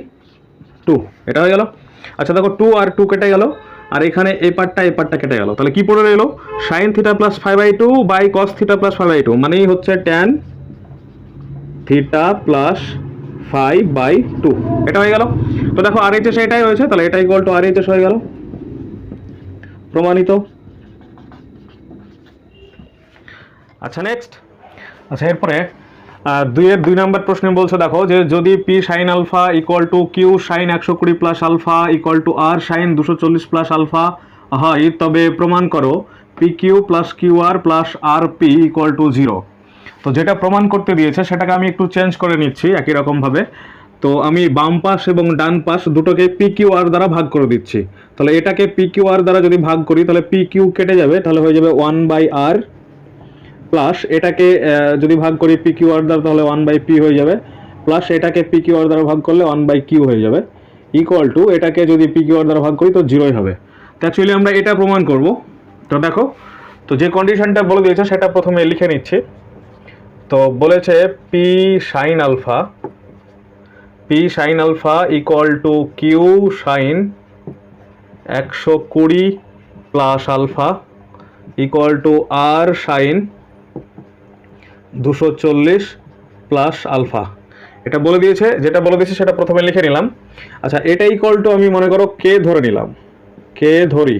Speaker 1: 2, এটা হয়ে গেল। আচ্ছা, দেখো 2 আর 2 কেটে গেল আর এখানে এই পার্টটা কেটে গেল। তাহলে কি পড়ে রইল, sin theta plus phi by 2 by cos theta plus phi by 2, মানেই হচ্ছে tan theta plus phi by 2, এটা হয়ে গেল। তো দেখো RHS এটাই হয়েছে, তাহলে এটা ইকুয়াল টু RHS হয়ে গেল, প্রমাণিত। আচ্ছা, নেক্সট। আচ্ছা, এরপরে 2-এর 2 নম্বর প্রশ্নে বলছে দেখো যে যদি p sin alpha equal to q sin 120 plus alpha equal to r sin 240 plus alpha হয় তবে প্রমাণ করো pq plus qr plus rp equal to 0। তো যেটা প্রমাণ করতে দিয়েছে সেটাকে আমি একটু চেঞ্জ করে নিচ্ছি একই রকমভাবে। তো আমি বাম পাশ এবং ডান পাশ দুটোকে pqr দ্বারা ভাগ করে দিচ্ছি। তাহলে এটাকে pqr দ্বারা যদি ভাগ করি তাহলে pq কেটে যাবে, তাহলে হয়ে যাবে 1/r প্লাস এটাকে যদি ভাগ করি pqr দ্বারা তাহলে 1/p হয়ে যাবে, প্লাস এটাকে pqr দ্বারা ভাগ করলে 1/q হয়ে যাবে, ইকুয়াল টু এটাকে যদি pqr দ্বারা ভাগ করি তো 0ই হবে। তো অ্যাকচুয়ালি আমরা এটা প্রমাণ করব। তো দেখো, তো যে কন্ডিশনটা বলে দিয়েছে সেটা প্রথমে লিখে নিচ্ছি। তো বলেছে p sin alpha equal to q sin 120 plus alpha equal টু আর সাইন 240 প্লাস আলফা। এটা বলে দিয়েছে, যেটা বলে দিয়েছে সেটা প্রথমে লিখে নিলাম। আচ্ছা, এটা ইকুয়াল টু আমি মনে করো কে ধরে নিলাম, কে ধরি।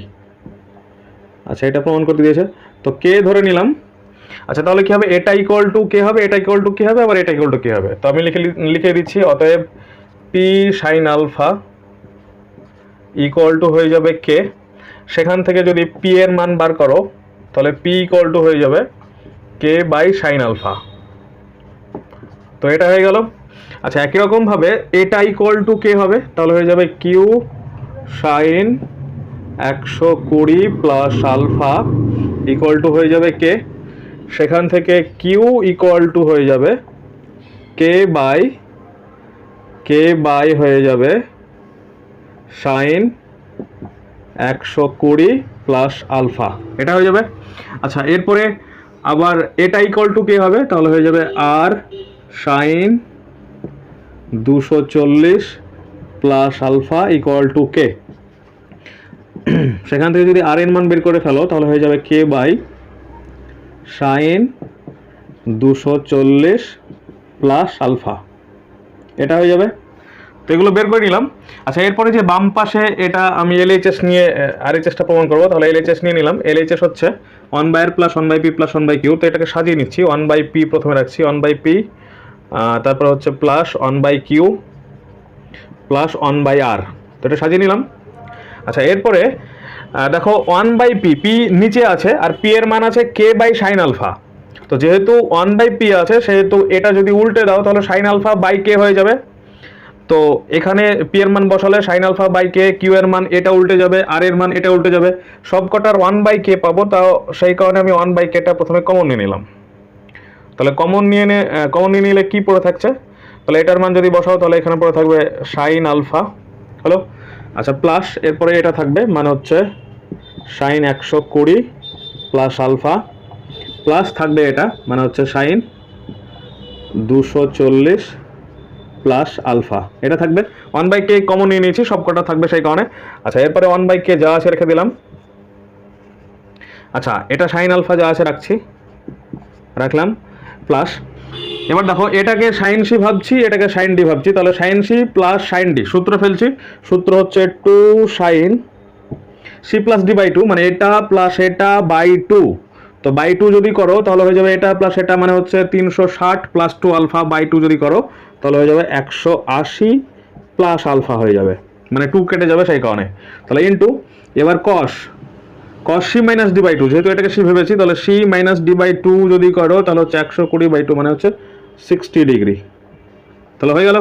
Speaker 1: আচ্ছা, এটা প্রমাণ করতে দিয়েছে, তো কে ধরে নিলাম। আচ্ছা, তাহলে কি হবে, এটা ইকুয়াল টু কে হবে, এটা ইকুয়াল টু কে হবে, আবার এটা ইকুয়াল টু কে হবে। তো আমি লিখে দিচ্ছি, অতএব p sine alpha equal to হয়ে যাবে কে। সেখান থেকে যদি পি এর মান বার করো তাহলে পি ইকুয়াল টু হয়ে যাবে কে বাই সাইন আলফা। তো এটা হয়ে গেল। আচ্ছা, একই রকমভাবে এটা ইকুয়াল টু কে হবে, তাহলে হয়ে যাবে q sine 120 plus alpha equal to হয়ে যাবে কে। সেখান থেকে কিউ ইকুয়াল টু হয়ে যাবে কে বাই হয়ে যাবে সাইন 120 প্লাস আলফা, এটা হয়ে যাবে। আচ্ছা, এরপরে আবার এটা ইকুয়াল টু কে হবে, তাহলে হয়ে যাবে আর sine 240 plus alpha equal to K. সেখান থেকে যদি আর এর মান বের করে ফেলো তাহলে হয়ে যাবে কে বাই সাইন 240 প্লাস আলফা, এটা হয়ে যাবে। তো এগুলো বের করে নিলাম। আচ্ছা, এরপরে যে বাম পাশে এটা আমি এলএইচএস নিয়ে আরএইচএসটা প্রমাণ করবো, তাহলে এলএইচএস নিয়ে নিলাম। এলএইচএস হচ্ছে 1/r plus 1/p plus 1/q। তো এটাকে সাজিয়ে নিচ্ছি, 1/p প্রথমে রাখছি, 1/p, তারপর হচ্ছে প্লাস 1/q প্লাস 1/r। তো এটা সাজিয়ে নিলাম। আচ্ছা, এরপরে দেখো 1/p, পি নিচে আছে আর পি এর মান আছে কে বাই সাইন আলফা। তো যেহেতু 1/p আছে সেহেতু এটা যদি উল্টে দাও তাহলে সাইন আলফা বাই কে হয়ে যাবে। তো এখানে পি এর মান বসালে sine alpha by k, q এর মান এটা উল্টে যাবে, আর এর মান এটা উল্টে যাবে, সব কটার 1/k পাবো। তাও সেই কারণে আমি 1/kটা প্রথমে কমন নিয়ে নিলাম। তাহলে কমন নিয়ে নিলে কি পড়ে থাকছে, তাহলে এটার মান যদি বসাও তাহলে এখানে পড়ে থাকবে সাইন আলফা। হ্যালো, আচ্ছা, প্লাস এরপরে এটা থাকবে মানে হচ্ছে সাইন 120 প্লাস আলফা, প্লাস থাকবে এটা মানে হচ্ছে সাইন 240 প্লাস আলফা, এটা থাকবে। 1/k কমন নিয়ে নিয়েছি, সব কটা থাকবে সেই কারণে। আচ্ছা, এরপরে 1/k যা আছে রেখে দিলাম। আচ্ছা, এটা সাইন আলফা যা আছে রাখলাম, প্লাস এবার দেখো এটাকে সাইন সি ভাবছি, এটাকে সাইন ডি ভাবছি, তাহলে sine C plus sine d সূত্র ফেলছি। সূত্র হচ্ছে 2 sine C plus D by 2, মানে এটা প্লাস এটা বাই 2। তো বাই 2 যদি করো তাহলে হয়ে যাবে এটা প্লাস এটা মানে হচ্ছে 360 প্লাস 2 আলফা বাই 2 যদি করো তাহলে হয়ে যাবে 180 প্লাস আলফা হয়ে যাবে, মানে 2 কেটে যাবে সেই কারণে। তাহলে ইনটু এবার cos C minus D by 2, যেহেতু এটাকে সি ভেবেছি তাহলে সি মাইনাস ডি বাই 2 যদি করো তাহলে হচ্ছে 120 বাই 2 মানে হচ্ছে 60 ডিগ্রি। তাহলে হয়ে গেল।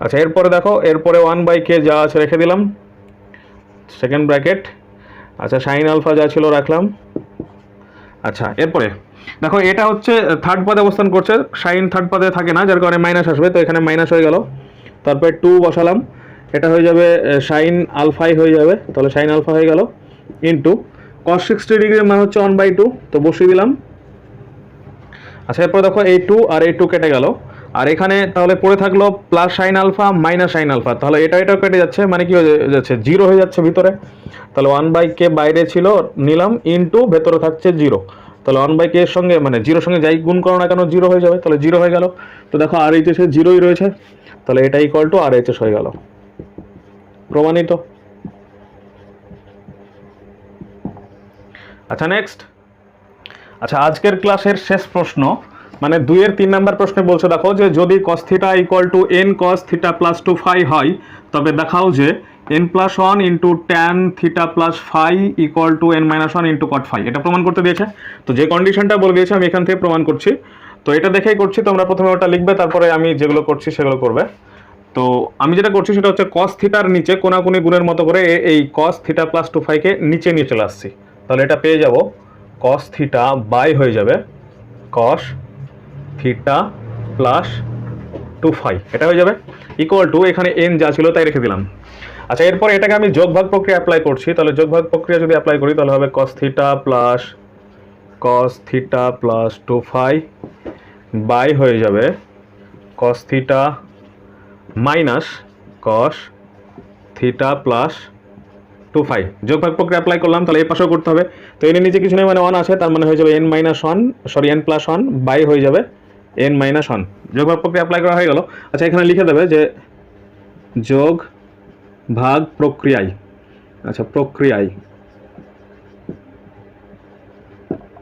Speaker 1: আচ্ছা, এরপরে দেখো এরপরে 1/k যা আছে রেখে দিলাম, সেকেন্ড ব্র্যাকেট। আচ্ছা, সাইন আলফা যা ছিল রাখলাম। আচ্ছা, এরপরে দেখো এটা হচ্ছে থার্ড পদে অবস্থান করছে, সাইন থার্ড পদে থাকে না যার কারণে মাইনাস আসবে, তো এখানে মাইনাস হয়ে গেল। তারপরে 2 বসালাম, এটা হয়ে যাবে সাইন আলফাই হয়ে যাবে, তাহলে সাইন আলফা হয়ে গেল ইন্টু কস 60 ডিগ্রির মান হচ্ছে 1/2, তো বসিয়ে দিলাম। আচ্ছা, এরপর দেখো এই 2 আর এই 2 কেটে গেল, আর এখানে তাহলে পড়ে থাকলো plus sine alpha minus sine alpha, তাহলে এটাও কেটে যাচ্ছে, মানে কি হয়ে যাচ্ছে, জিরো হয়ে যাচ্ছে ভিতরে। তাহলে 1/k বাইরে ছিল নিলাম ইন্টু ভেতরে থাকছে 0, তাহলে 1/k এর সঙ্গে মানে জিরোর সঙ্গে যাই গুণ করো না কেন 0 হয়ে যাবে, তাহলে 0 হয়ে গেল। তো দেখো আর এইচএস 0ই রয়েছে, তাহলে এটা ইকুয়াল টু আর এইচএস হয়ে গেল, প্রমাণিত। আচ্ছা, নেক্সট। আচ্ছা, আজকের ক্লাসের শেষ প্রশ্ন, মানে 2-এর 3 নাম্বার প্রশ্নে বলছে দেখো যে যদি cos theta equal to n cos theta plus 2 phi হয় তবে দেখাও যে n+1 into tan theta plus phi equal to n-1 into cot phi. এটা প্রমাণ করতে দিয়েছে, তো যে কন্ডিশনটা বলে দিয়েছে আমি এখান থেকে প্রমাণ করছি। তো এটা দেখেই করছি, তোমরা প্রথমে ওটা লিখবে, তারপরে আমি যেগুলো করছি সেগুলো করবে। তো আমি যেটা করছি সেটা হচ্ছে cos থিটার নিচে কোনাকুনি গুণের মতো করে এই cos থিটা প্লাস 2 ফাইকে নিচে নিয়ে চলে আসছি। তাহলে এটা পেয়ে যাব cos থিটা বাই হয়ে যাবে cos থিটা প্লাস 2 ফাই, এটা হয়ে যাবে ইকুয়াল টু এখানে n যা ছিল তাই রেখে দিলাম। আচ্ছা, এরপর এটাকে আমি যোগভাগ প্রক্রিয়া অ্যাপ্লাই করছি, তাহলে যোগভাগ প্রক্রিয়া যদি অ্যাপ্লাই করি তাহলে হবে cos theta plus 2 phi by হয়ে যাবে cos theta minus cos theta plus two phi. যোগফল প্রক্রিয়া অ্যাপ্লাই করলাম, তাহলে এই পাশেও করতে হবে। তো এর নিচে কিছু নেই, মানে 1 আছে, তার মানে হয়ে যাবে n+1 বাই হয়ে যাবে n-1। যোগফল প্রক্রিয়া অ্যাপ্লাই করা হয়ে গেল। আচ্ছা, এখানে লিখে দেবে যে যোগ ভাগ প্রক্রিয়ায়, আচ্ছা প্রক্রিয়ায়,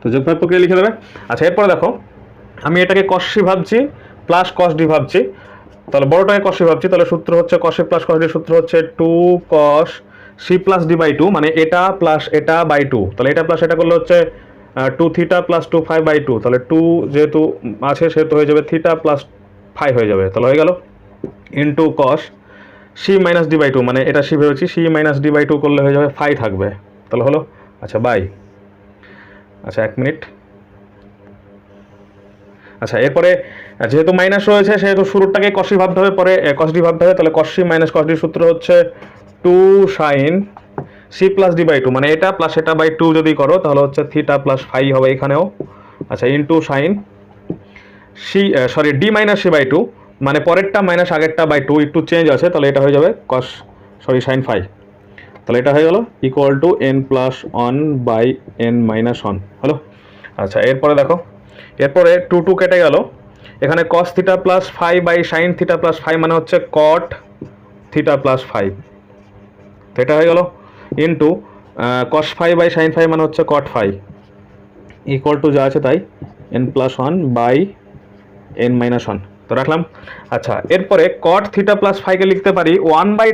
Speaker 1: তো যোগফল প্রক্রিয়া লিখে দেবে। আচ্ছা, এরপরে দেখো আমি এটাকে cos c ভাবছি প্লাস cos d ভাবছি, তাহলে বড়টাকে cos c ভাবছি, তাহলে সূত্র হচ্ছে cos a plus cos d, সূত্র হচ্ছে 2 cos c plus d by 2, মানে এটা প্লাস এটা বাই 2, তাহলে এটা প্লাস এটা করলে হচ্ছে 2 থিটা প্লাস 2 ফাই বাই 2, তাহলে 2 যেহেতু আছে সেহেতু হয়ে যাবে থিটা প্লাস ফাই হয়ে যাবে, তাহলে হয়ে গেল into cos c minus D by 2, মানে এটা c ভেবেছি, c মাইনাস ডি বাই 2 করলে হয়ে যাবে ফাই থাকবে, তাহলে হলো আচ্ছা বাই, আচ্ছা 1 মিনিট। আচ্ছা, এরপরে যেহেতু মাইনাস রয়েছে সেহেতু শুরুটাকে cos c ভাবতে হবে, পরে cos d ভাবতে হবে, তাহলে cos c minus cos d সূত্র হচ্ছে 2 sin c plus d by 2, মানে এটা প্লাস এটা বাই 2 যদি করো তাহলে হচ্ছে থিটা প্লাস ফাই হবে এখানেও, আচ্ছা into sine d minus c by 2, মানে পরেরটা মাইনাস আগেরটা বাই 2 একটু চেঞ্জ আছে, তাহলে এটা হয়ে যাবে সাইন ফাই, তাহলে এটা হয়ে গেল equal to n+1 by n-1 হলো। আচ্ছা, এরপরে দেখো, এরপরে 2 কেটে গেল, এখানে cos theta plus phi by sine theta plus phi, মানে হচ্ছে cot থিটা প্লাস ফাই, তো এটা হয়ে গেল into cos phi by sine phi, মানে হচ্ছে cot ফাই, ইকুয়াল টু যা আছে তাই n+1 বাই n-1, তো রাখলাম। আচ্ছা, এরপরে cot থিটা প্লাস ফাইকে লিখতে পারি 1 by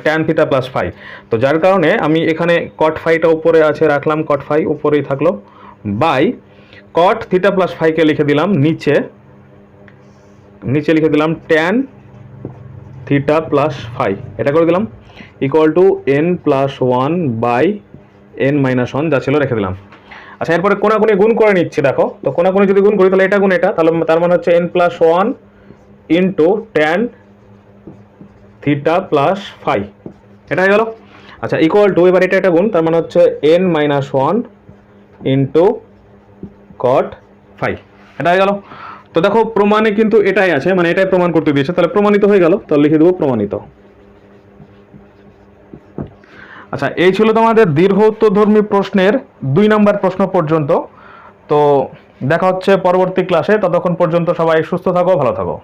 Speaker 1: tan theta plus phi, তো যার কারণে আমি এখানে cot ফাইটা উপরে আছে রাখলাম, cot ফাই উপরেই থাকলো, বাই cot থিটা প্লাস ফাইকে লিখে দিলাম নিচে লিখে দিলাম ট্যান থিটা প্লাস ফাই, এটা করে দিলাম equal to n+1 by n-1, যা ছিল রেখে দিলাম। আচ্ছা, এরপরে কোনাকুনি গুণ করে নিচ্ছি, দেখো তো কোনাকুনি যদি গুণ করি তাহলে এটা গুণ এটা, তাহলে তার মানে হচ্ছে n+1 into tan theta plus phi, এটা হয়ে গেল। আচ্ছা, ইকুয়াল টু এবার এটা গুণ, তার মানে হচ্ছে n-1 ইন্টু cot ফাই, এটা হয়ে গেল। তো দেখো প্রমাণে কিন্তু এটাই আছে, মানে এটাই প্রমাণ করতে দিয়েছে, তাহলে প্রমাণিত হয়ে গেল, তাহলে লিখে দেবো প্রমাণিত। আচ্ছা, এই ছিল তোমাদের দীর্ঘ উত্তরধর্মী প্রশ্নের 2 নম্বর প্রশ্ন পর্যন্ত। তো দেখা হচ্ছে পরবর্তী ক্লাসে, ততক্ষণ পর্যন্ত সবাই সুস্থ থাকো, ভালো থাকো।